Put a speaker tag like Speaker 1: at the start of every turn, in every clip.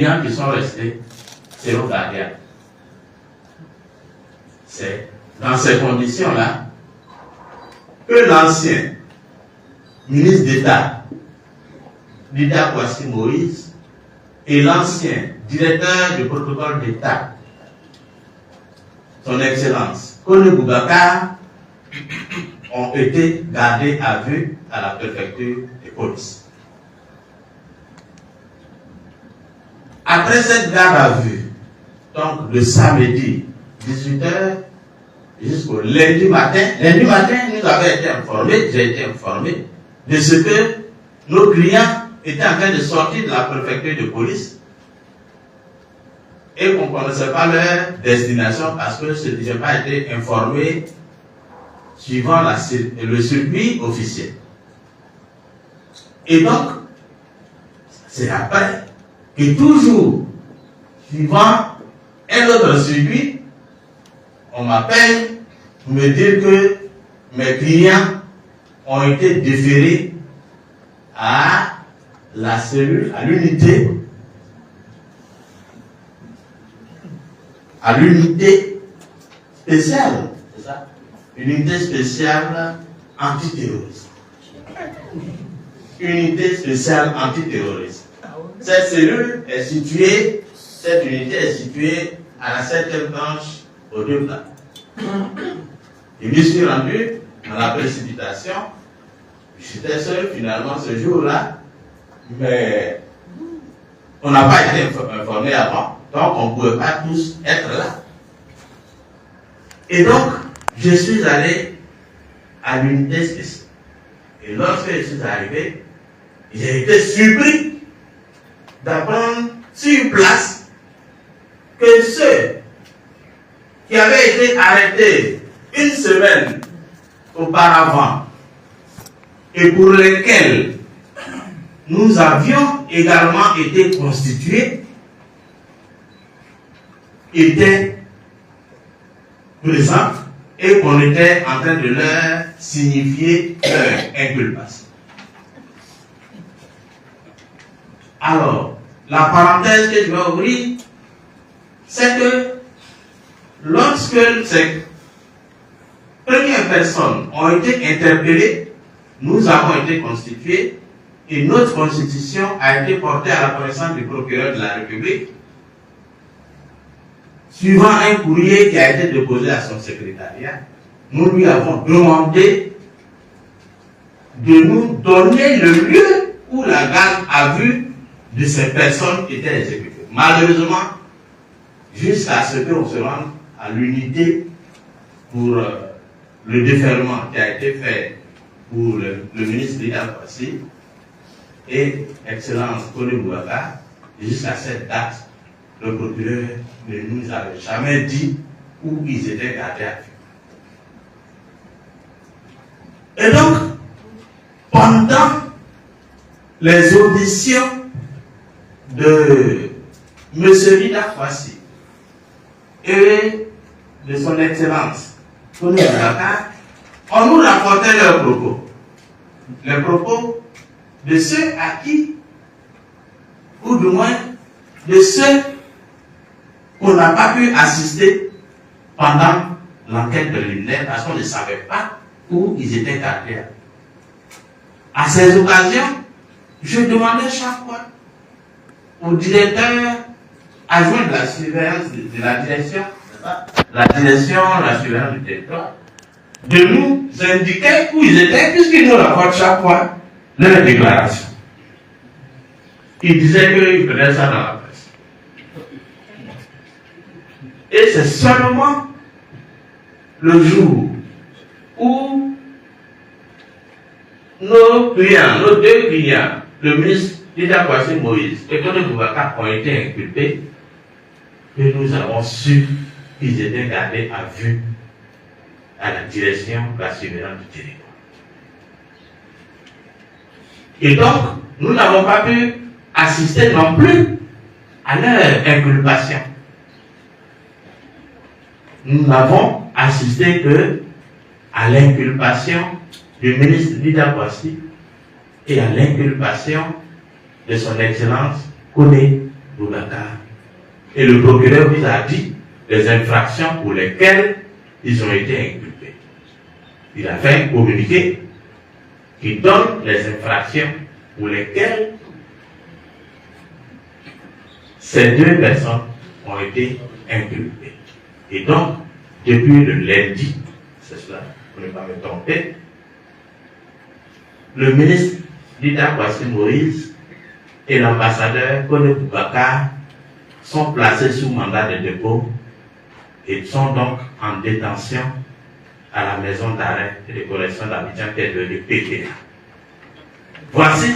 Speaker 1: gens qui sont restés seront gardiens. C'est dans ces conditions-là que l'ancien ministre d'État, Lydia Kwasi Moïse, et l'ancien directeur du protocole d'État, son Excellence Kone Boubacar, ont été gardés à vue à la préfecture de police. Après cette garde à vue, donc le samedi 18h jusqu'au lundi matin, nous avons été informés, j'ai été informé de ce que nos clients étaient en train de sortir de la préfecture de police et qu'on ne connaissait pas leur destination parce que je n'ai pas été informé suivant le circuit officiel. Et donc, c'est après que toujours, suivant un autre circuit, on m'appelle pour me dire que mes clients ont été déférés à la cellule, à l'unité spéciale, c'est ça? Unité spéciale antiterroriste. Unité spéciale antiterroriste. Cette cellule est située, cette unité est située à la 7e branche aux 2 plans. Je me suis rendu dans la précipitation. J'étais seul finalement ce jour-là, mais on n'a pas été informé avant, donc on ne pouvait pas tous être là. Et donc, je suis allé à l'unité spéciale. Et lorsque je suis arrivé, j'ai été surpris d'apprendre sur place que ceux qui avaient été arrêtés une semaine auparavant et pour lesquels nous avions également été constitués étaient présents et qu'on était en train de leur signifier leur inculpation. Alors, la parenthèse que je vais ouvrir, c'est que lorsque ces premières personnes ont été interpellées, nous avons été constitués et notre constitution a été portée à la connaissance du procureur de la République suivant un courrier qui a été déposé à son secrétariat. Nous lui avons demandé de nous donner le lieu où la garde à vue de ces personnes était exécutée. Malheureusement, jusqu'à ce qu'on se rende à l'unité pour le déferlement qui a été fait pour le ministre Lydia Kwasi et Excellence Kone Boubacar, jusqu'à cette date, le procureur ne nous avait jamais dit où ils étaient gardés à vue. Et donc, pendant les auditions de M. Lydia Kwasi et de son Excellence Kone Boubacar, on nous rapportait leurs propos. Les propos de ceux à qui, ou du moins de ceux qu'on n'a pas pu assister pendant l'enquête préliminaire parce qu'on ne savait pas où ils étaient gardés. À ces occasions, je demandais chaque fois au directeur adjoint de la surveillance de la direction, la surveillance du territoire, de nous indiquer où ils étaient, puisqu'ils nous rapportent chaque fois leur déclaration. Ils disaient qu'ils prenaient ça dans la presse. Et c'est seulement le jour où nos deux clients, le ministre Lydia Kwasi Moïse et Kone Boubacar ont été inculpés, que nous avons su qu'ils étaient gardés à vue à la direction de la surveillance du territoire. Et donc, nous n'avons pas pu assister non plus à leur inculpation. Nous n'avons assisté que à l'inculpation du ministre Lydia Kwasi et à l'inculpation de son Excellence Kone Boubacar. Et le procureur vous a dit les infractions pour lesquelles ils ont été inculpés. Il a fait un communiqué qui donne les infractions pour lesquelles ces deux personnes ont été inculpées. Et donc, depuis le lundi, c'est cela, pour ne pas me tromper, le ministre d'État Kwasi Moïse et l'ambassadeur Kone Boubacar sont placés sous mandat de dépôt et sont donc en détention à la maison d'arrêt et de correction d'Abidjan qui est devenue PPA. Voici,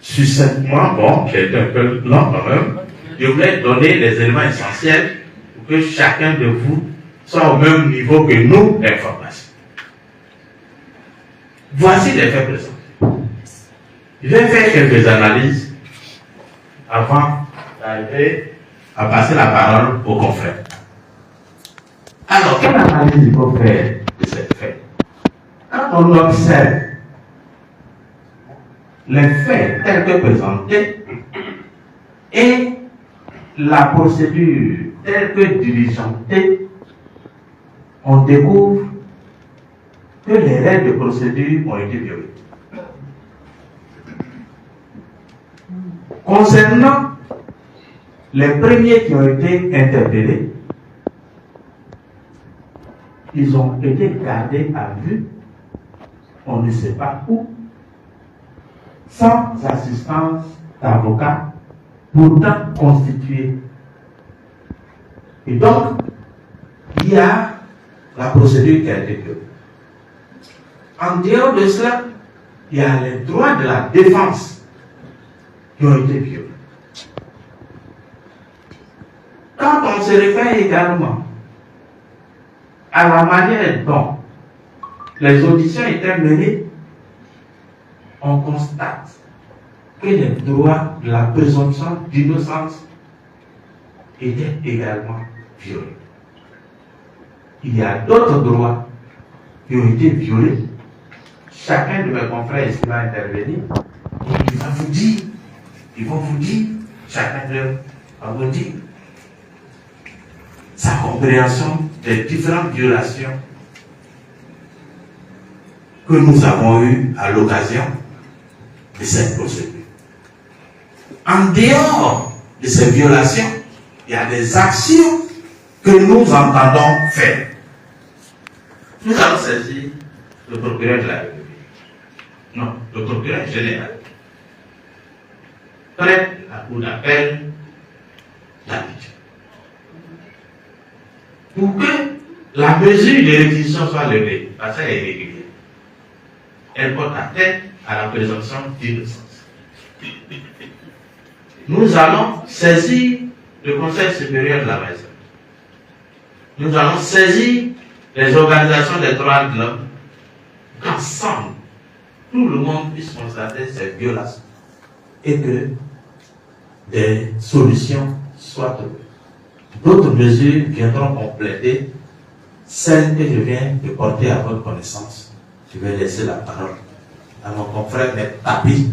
Speaker 1: succinctement, bon, j'ai un peu long quand même, je voulais donner les éléments essentiels pour que chacun de vous soit au même niveau que nous d'information. Voici les faits présents. Je vais faire quelques analyses avant d'arriver à passer la parole aux confrères. Alors, quelle analyse il faut faire de ces faits? Quand on observe les faits tels que présentés et la procédure telle que diligentée, on découvre que les règles de procédure ont été violées. Concernant les premiers qui ont été interpellés, ils ont été gardés à vue, on ne sait pas où, sans assistance d'avocats, pourtant constitués. Et donc, il y a la procédure qui a été violée. En dehors de cela, il y a les droits de la défense qui ont été violés. Quand on se réfère également à la manière dont les auditions étaient menées, on constate que les droits de la présomption d'innocence étaient également violés. Il y a d'autres droits qui ont été violés. Chacun de mes confrères ici va intervenir. Il va vous dire, ils vont vous dire, chacun d'eux va vous dire sa compréhension des différentes violations que nous avons eues à l'occasion de cette procédure. En dehors de ces violations, il y a des actions que nous entendons faire. Nous allons saisir le procureur de la République. Non, le procureur général. Près la cour d'appel d'Abidjan. Pour que la mesure de réquisition soit levée, parce qu'elle est irrégulière, elle porte atteinte à la présomption d'innocence. Nous allons saisir le Conseil supérieur de la maison. Nous allons saisir les organisations des droits de l'homme, qu'ensemble, tout le monde puisse constater ces violations et que des solutions soient trouvées. D'autres mesures viendront compléter celles que je viens de porter à votre connaissance. Je vais laisser la parole à mon confrère Tapi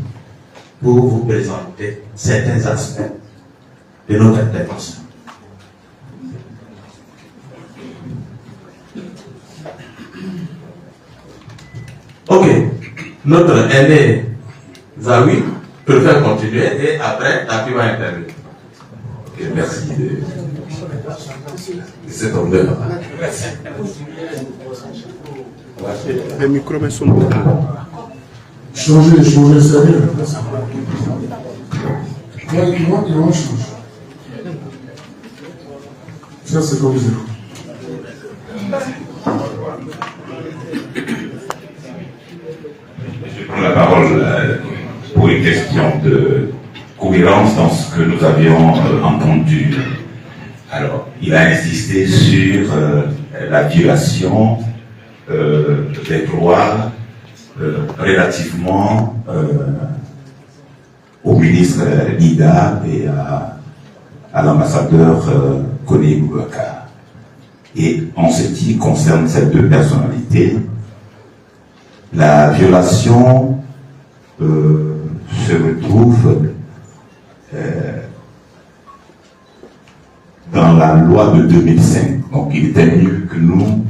Speaker 1: pour vous présenter certains aspects de notre intervention. Ok, notre aîné Zawi peut faire continuer et après Tapi va intervenir.
Speaker 2: Ok, merci de cet honneur. Merci.
Speaker 3: Les micros sont beaucoup.
Speaker 4: Changer, c'est bien. Ils vont changer. Ça, c'est comme ça.
Speaker 2: Je prends la parole pour une question de cohérence dans ce que nous avions entendu. Alors, il a insisté sur la violation des droits relativement au ministre Nida et à l'ambassadeur Kone Boubacar. Et en ce qui concerne ces deux personnalités, la violation se retrouve dans la loi de 2005. Donc il était mieux que nous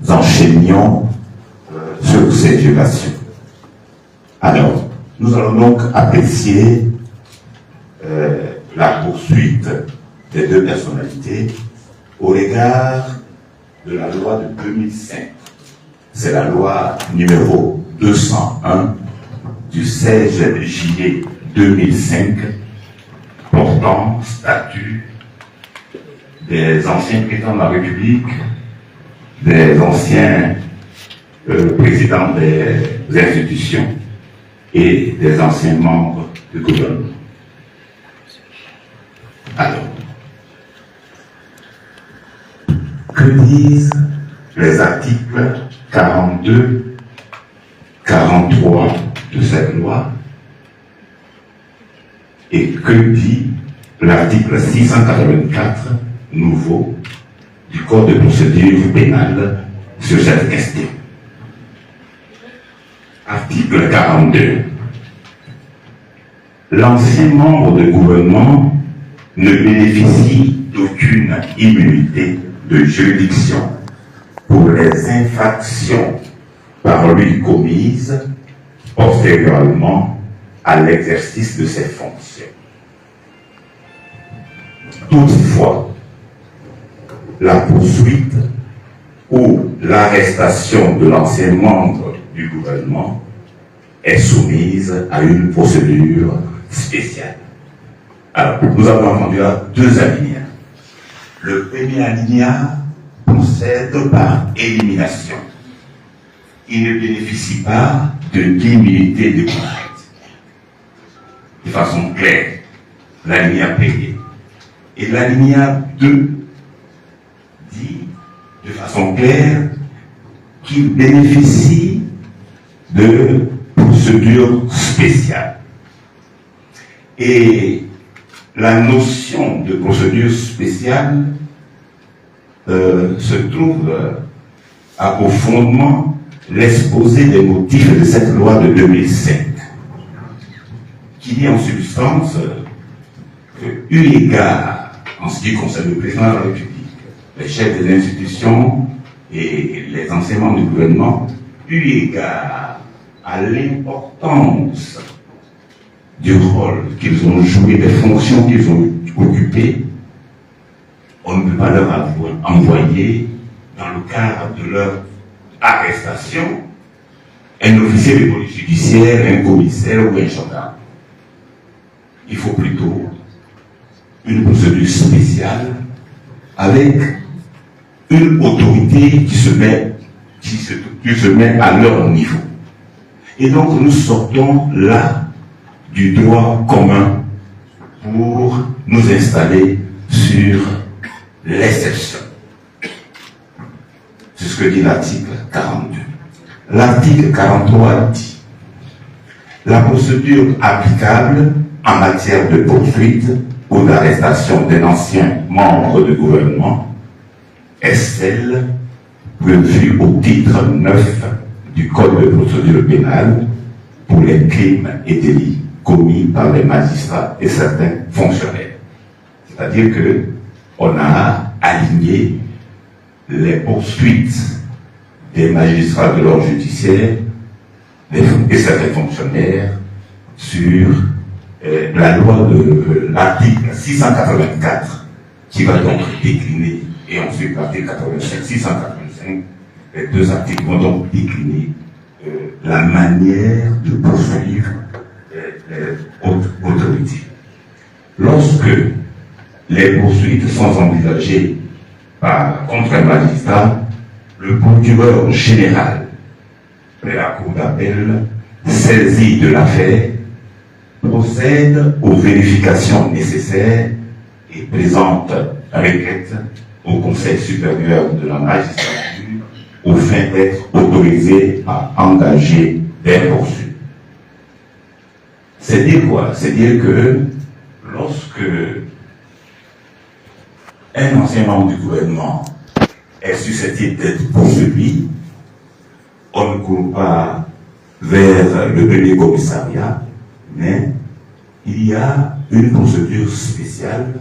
Speaker 2: enchaînions sur ces violations. Alors, nous allons donc apprécier la poursuite des deux personnalités au regard de la loi de 2005. C'est la loi numéro 201 du 16 juillet 2005 portant statut des anciens présidents de la République, des anciens présidents des institutions et des anciens membres du gouvernement. Alors, que disent les articles 42, 43 de cette loi et que dit l'article 684 nouveau du Code de procédure pénale sur cette question? Article 42. L'ancien membre de gouvernement ne bénéficie d'aucune immunité de juridiction pour les infractions par lui commises postérieurement à l'exercice de ses fonctions. Toutefois, la poursuite ou l'arrestation de l'ancien membre du gouvernement est soumise à une procédure spéciale. Alors, nous avons entendu là deux alinéas. Le premier alinéa procède par élimination. Il ne bénéficie pas de l'immunité de conduite. De façon claire, l'alinéa payé. Et l'alinéa 2 dit de façon claire qu'il bénéficie de procédures spéciales. Et la notion de procédure spéciale se trouve au fondement l'exposé des motifs de cette loi de 2005, qui dit en substance que, eu égard en ce qui concerne le président de la République, les chefs des institutions et les anciens membres du gouvernement, eu égard à l'importance du rôle qu'ils ont joué, des fonctions qu'ils ont occupées, on ne peut pas leur envoyer, dans le cadre de leur arrestation, un officier de police judiciaire, un commissaire ou un gendarme. Il faut plutôt une procédure spéciale avec une autorité qui se met à leur niveau. Et donc nous sortons là du droit commun pour nous installer sur l'exception. C'est ce que dit l'article 42. L'article 43 dit: la procédure applicable en matière de poursuite ou d'arrestation d'un ancien membre du gouvernement est celle prévue au titre 9 du Code de procédure pénale pour les crimes et délits commis par les magistrats et certains fonctionnaires. C'est-à-dire que on a aligné les poursuites des magistrats de l'ordre judiciaire et certains fonctionnaires sur la loi de l'article 684 qui va donc décliner, et ensuite l'article 85, 685, les deux articles vont donc décliner la manière de poursuivre autorité. Lorsque les poursuites sont envisagées contre un magistrat, le procureur général de la cour d'appel, saisi de l'affaire, procède aux vérifications nécessaires et présente requête au Conseil supérieur de la magistrature au fin d'être autorisé à engager des poursuites. C'est dire quoi? C'est dire que lorsque un ancien membre du gouvernement est susceptible d'être poursuivi, on ne court pas vers le premier commissariat, mais il y a une procédure spéciale